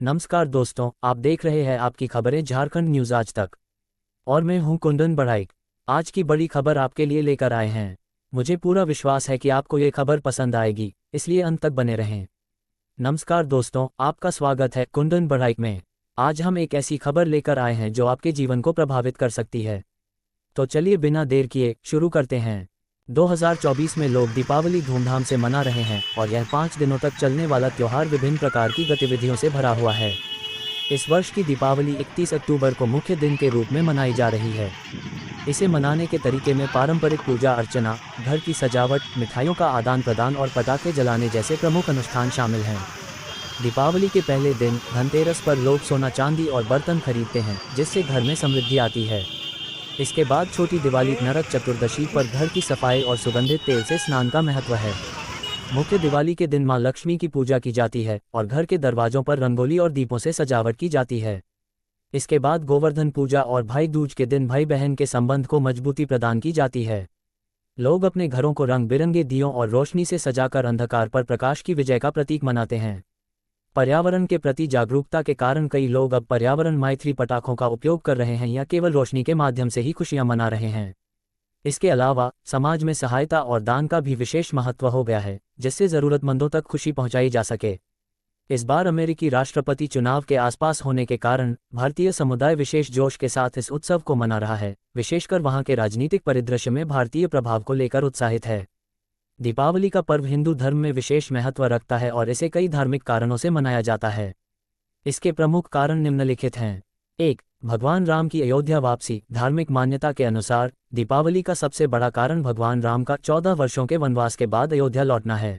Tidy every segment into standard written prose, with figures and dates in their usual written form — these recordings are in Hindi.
नमस्कार दोस्तों, आप देख रहे हैं आपकी खबरें झारखंड न्यूज़ आज तक। और मैं हूं कुंदन बढ़ाइक। आज की बड़ी खबर आपके लिए लेकर आए हैं। मुझे पूरा विश्वास है कि आपको ये खबर पसंद आएगी, इसलिए अंत तक बने रहें। नमस्कार दोस्तों, आपका स्वागत है कुंदन बढ़ाइक में। आज हम एक ऐसी खबर लेकर आए हैं जो आपके जीवन को प्रभावित कर सकती है। तो चलिए बिना देर किए शुरू करते हैं। 2024 में लोग दीपावली धूमधाम से मना रहे हैं और यह 5 दिनों तक चलने वाला त्यौहार विभिन्न प्रकार की गतिविधियों से भरा हुआ है। इस वर्ष की दीपावली 31 अक्टूबर को मुख्य दिन के रूप में मनाई जा रही है। इसे मनाने के तरीके में पारंपरिक पूजा अर्चना, घर की सजावट, मिठाइयों का आदान प्रदान और पटाखे जलाने जैसे प्रमुख अनुष्ठान शामिल हैं। दीपावली के पहले दिन धनतेरस पर लोग सोना चांदी और बर्तन खरीदते हैं, जिससे घर में समृद्धि आती है। इसके बाद छोटी दिवाली नरक चतुर्दशी पर घर की सफाई और सुगंधित तेल से स्नान का महत्व है। मुख्य दिवाली के दिन मां लक्ष्मी की पूजा की जाती है और घर के दरवाजों पर रंगोली और दीपों से सजावट की जाती है। इसके बाद गोवर्धन पूजा और भाई दूज के दिन भाई बहन के संबंध को मजबूती प्रदान की जाती है। लोग अपने घरों को रंग बिरंगे दियों और रोशनी से सजाकर अंधकार पर प्रकाश की विजय का प्रतीक मनाते हैं। पर्यावरण के प्रति जागरूकता के कारण कई लोग अब पर्यावरण मैत्री पटाखों का उपयोग कर रहे हैं या केवल रोशनी के माध्यम से ही खुशियां मना रहे हैं। इसके अलावा समाज में सहायता और दान का भी विशेष महत्व हो गया है, जिससे ज़रूरतमंदों तक खुशी पहुंचाई जा सके। इस बार अमेरिकी राष्ट्रपति चुनाव के आसपास होने के कारण भारतीय समुदाय विशेष जोश के साथ इस उत्सव को मना रहा है। विशेषकर वहां के राजनीतिक परिदृश्य में भारतीय प्रभाव को लेकर उत्साहित है। दीपावली का पर्व हिंदू धर्म में विशेष महत्व रखता है और इसे कई धार्मिक कारणों से मनाया जाता है। इसके प्रमुख कारण निम्नलिखित हैं। 1. भगवान राम की अयोध्या वापसी। धार्मिक मान्यता के अनुसार दीपावली का सबसे बड़ा कारण भगवान राम का 14 वर्षों के वनवास के बाद अयोध्या लौटना है।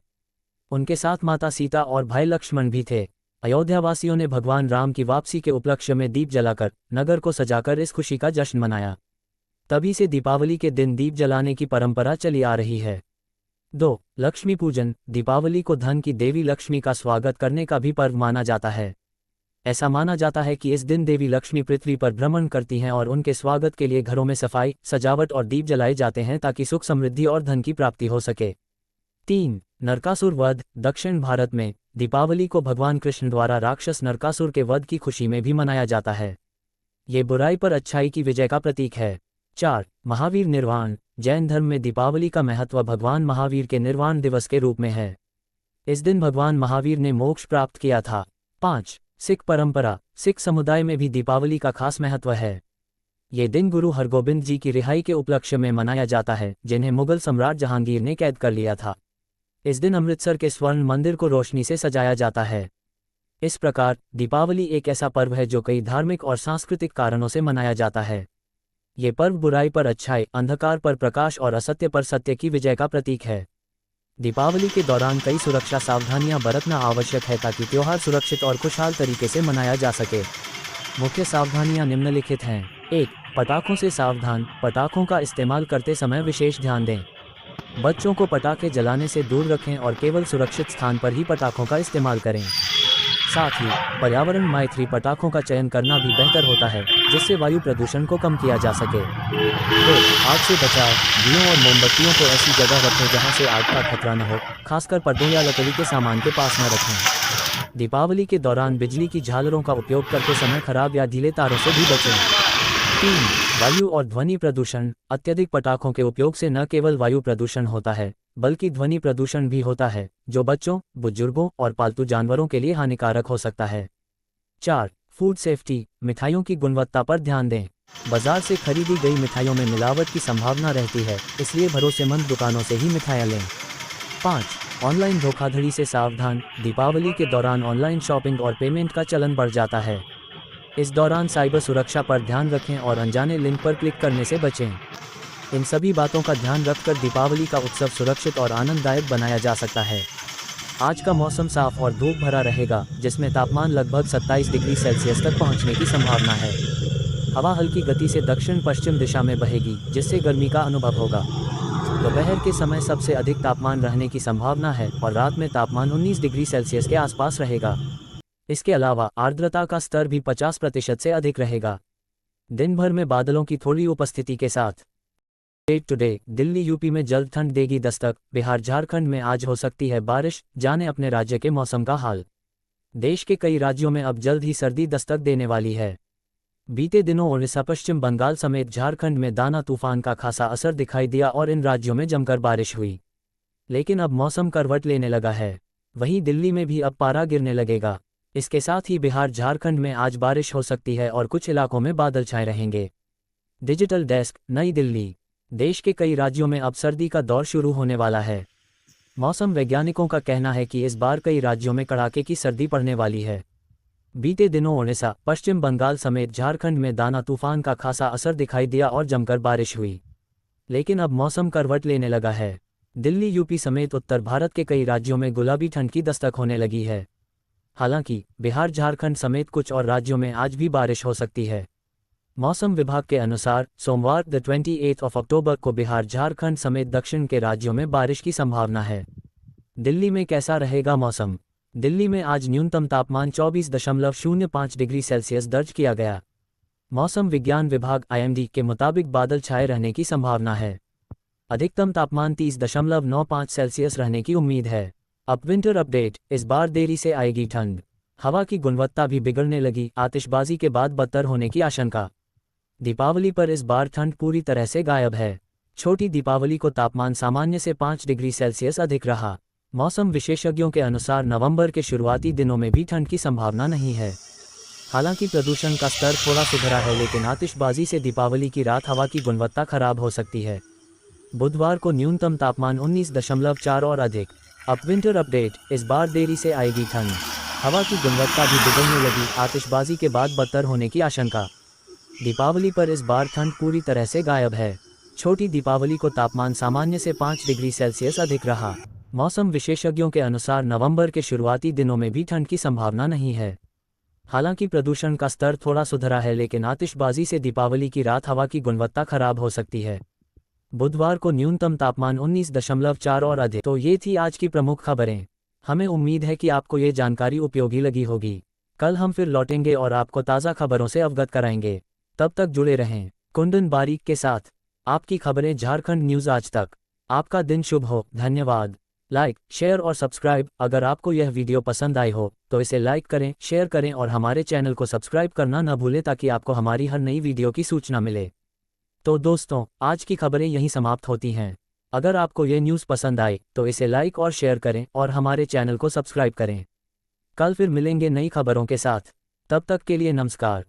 उनके साथ माता सीता और भाई लक्ष्मण भी थे। अयोध्यावासियों ने भगवान राम की वापसी के उपलक्ष्य में दीप जलाकर नगर को सजाकर इस खुशी का जश्न मनाया। तभी से दीपावली के दिन दीप जलाने की परंपरा चली आ रही है। 2. लक्ष्मी पूजन। दीपावली को धन की देवी लक्ष्मी का स्वागत करने का भी पर्व माना जाता है। ऐसा माना जाता है कि इस दिन देवी लक्ष्मी पृथ्वी पर भ्रमण करती हैं और उनके स्वागत के लिए घरों में सफाई, सजावट और दीप जलाए जाते हैं ताकि सुख समृद्धि और धन की प्राप्ति हो सके। 3. नरकासुर वध। दक्षिण भारत में दीपावली को भगवान कृष्ण द्वारा राक्षस नरकासुर के वध की खुशी में भी मनाया जाता है। ये बुराई पर अच्छाई की विजय का प्रतीक है। 4. महावीर निर्वाण। जैन धर्म में दीपावली का महत्व भगवान महावीर के निर्वाण दिवस के रूप में है। इस दिन भगवान महावीर ने मोक्ष प्राप्त किया था। 5. सिख परंपरा। सिख समुदाय में भी दीपावली का खास महत्व है। ये दिन गुरु हरगोबिंद जी की रिहाई के उपलक्ष्य में मनाया जाता है, जिन्हें मुगल सम्राट जहांगीर ने कैद कर लिया था। इस दिन अमृतसर के स्वर्ण मंदिर को रोशनी से सजाया जाता है। इस प्रकार दीपावली एक ऐसा पर्व है जो कई धार्मिक और सांस्कृतिक कारणों से मनाया जाता है। ये पर्व बुराई पर अच्छाई, अंधकार पर प्रकाश और असत्य पर सत्य की विजय का प्रतीक है। दीपावली के दौरान कई सुरक्षा सावधानियां बरतना आवश्यक है ताकि त्यौहार सुरक्षित और खुशहाल तरीके से मनाया जा सके। मुख्य सावधानियां निम्नलिखित हैं। 1. पटाखों से सावधान। पटाखों का इस्तेमाल करते समय विशेष ध्यान दें। बच्चों को पटाखे जलाने से दूर रखें और केवल सुरक्षित स्थान पर ही पटाखों का इस्तेमाल करें। साथ ही पर्यावरण मैत्री पटाखों का चयन करना भी बेहतर होता है, जिससे वायु प्रदूषण को कम किया जा सके। 2. आग से बचाव। दियों और मोमबत्तियों को ऐसी जगह रखें जहां से आग का खतरा न हो, खासकर पर्दों या लकड़ी के सामान के पास न रखें। दीपावली के दौरान बिजली की झालरों का उपयोग करते समय खराब या ढीले तारों से भी बचें। 3. वायु और ध्वनि प्रदूषण। अत्यधिक पटाखों के उपयोग से न केवल वायु प्रदूषण होता है, बल्कि ध्वनि प्रदूषण भी होता है, जो बच्चों, बुजुर्गों और पालतू जानवरों के लिए हानिकारक हो सकता है। 4. Food safety. मिठाइयों की गुणवत्ता पर ध्यान दें। बाजार से खरीदी गई मिठाइयों में मिलावट की संभावना रहती है, इसलिए भरोसेमंद दुकानों से ही मिठाइयाँ लें। 5. ऑनलाइन धोखाधड़ी से सावधान। दीपावली के दौरान ऑनलाइन शॉपिंग और पेमेंट का चलन बढ़ जाता है। इस दौरान साइबर सुरक्षा पर ध्यान रखें और अनजाने लिंक पर क्लिक करने से बचें। इन सभी बातों का ध्यान रखकर दीपावली का उत्सव सुरक्षित और आनंददायक बनाया जा सकता है। आज का मौसम साफ और धूप भरा रहेगा, जिसमें तापमान लगभग 27 डिग्री सेल्सियस तक पहुंचने की संभावना है। हवा हल्की गति से दक्षिण पश्चिम दिशा में बहेगी, जिससे गर्मी का अनुभव होगा। दोपहर के समय सबसे अधिक तापमान रहने की संभावना है और रात में तापमान 19 डिग्री सेल्सियस के आसपास रहेगा। इसके अलावा आर्द्रता का स्तर भी 50% से अधिक रहेगा। दिन भर में बादलों की थोड़ी उपस्थिति के साथ डेट टुडे। दिल्ली यूपी में जल्द ठंड देगी दस्तक। बिहार झारखंड में आज हो सकती है बारिश। जाने अपने राज्य के मौसम का हाल। देश के कई राज्यों में अब जल्द ही सर्दी दस्तक देने वाली है। बीते दिनों ओडिशा, पश्चिम बंगाल समेत झारखंड में दाना तूफान का खासा असर दिखाई दिया और इन राज्यों में जमकर बारिश हुई। लेकिन अब मौसम करवट लेने लगा है। वहीं दिल्ली में भी अब पारा गिरने लगेगा। इसके साथ ही बिहार, झारखंड में आज बारिश हो सकती है और कुछ इलाकों में बादल छाए रहेंगे। डिजिटल डेस्क, नई दिल्ली। देश के कई राज्यों में अब सर्दी का दौर शुरू होने वाला है। मौसम वैज्ञानिकों का कहना है कि इस बार कई राज्यों में कड़ाके की सर्दी पड़ने वाली है। बीते दिनों ओडिशा, पश्चिम बंगाल समेत झारखंड में दाना तूफान का खासा असर दिखाई दिया और जमकर बारिश हुई। लेकिन अब मौसम करवट लेने लगा है। दिल्ली, यूपी समेत उत्तर भारत के कई राज्यों में गुलाबी ठंड की दस्तक होने लगी है। हालांकि बिहार, झारखंड समेत कुछ और राज्यों में आज भी बारिश हो सकती है। मौसम विभाग के अनुसार सोमवार 28 अक्टूबर को बिहार, झारखंड समेत दक्षिण के राज्यों में बारिश की संभावना है। दिल्ली में कैसा रहेगा मौसम? दिल्ली में आज न्यूनतम तापमान 24.05 डिग्री सेल्सियस दर्ज किया गया। मौसम विज्ञान विभाग IMD के मुताबिक बादल छाए रहने की संभावना है। अधिकतम तापमान 30.95 सेल्सियस रहने की उम्मीद है। अब विंटर अपडेट, इस बार देरी से आएगी ठंड। हवा की गुणवत्ता भी बिगड़ने लगी, आतिशबाजी के बाद बदतर होने की आशंका। दीपावली पर इस बार ठंड पूरी तरह से गायब है। छोटी दीपावली को तापमान सामान्य से 5 डिग्री सेल्सियस अधिक रहा। मौसम विशेषज्ञों के अनुसार नवंबर के शुरुआती दिनों में भी ठंड की संभावना नहीं है। हालांकि प्रदूषण का स्तर थोड़ा सुधरा है, लेकिन आतिशबाजी से दीपावली की रात हवा की गुणवत्ता खराब हो सकती है। बुधवार को न्यूनतम तापमान 19.4 और अधिक। अब विंटर अपडेट, इस बार देरी से आएगी ठंड। हवा की गुणवत्ता भी बिगड़ने लगी, आतिशबाजी के बाद बदतर होने की आशंका। दीपावली पर इस बार ठंड पूरी तरह से गायब है। छोटी दीपावली को तापमान सामान्य से 5 डिग्री सेल्सियस अधिक रहा। मौसम विशेषज्ञों के अनुसार नवंबर के शुरुआती दिनों में भी ठंड की संभावना नहीं है। हालांकि प्रदूषण का स्तर थोड़ा सुधरा है, लेकिन आतिशबाजी से दीपावली की रात हवा की गुणवत्ता खराब हो सकती है। बुधवार को न्यूनतम तापमान 19.4 और अधिक। तो ये थी आज की प्रमुख खबरें। हमें उम्मीद है कि आपको ये जानकारी उपयोगी लगी होगी। कल हम फिर लौटेंगे और आपको ताज़ा खबरों से अवगत कराएंगे। तब तक जुड़े रहें कुंदन बारीक के साथ। आपकी खबरें, झारखंड न्यूज़ आज तक। आपका दिन शुभ हो। धन्यवाद। लाइक, शेयर और सब्सक्राइब। अगर आपको यह वीडियो पसंद आई हो तो इसे लाइक करें, शेयर करें और हमारे चैनल को सब्सक्राइब करना न भूलें, ताकि आपको हमारी हर नई वीडियो की सूचना मिले। तो दोस्तों, आज की खबरें यहीं समाप्त होती हैं। अगर आपको ये न्यूज़ पसंद आए तो इसे लाइक और शेयर करें और हमारे चैनल को सब्सक्राइब करें। कल फिर मिलेंगे नई खबरों के साथ। तब तक के लिए नमस्कार।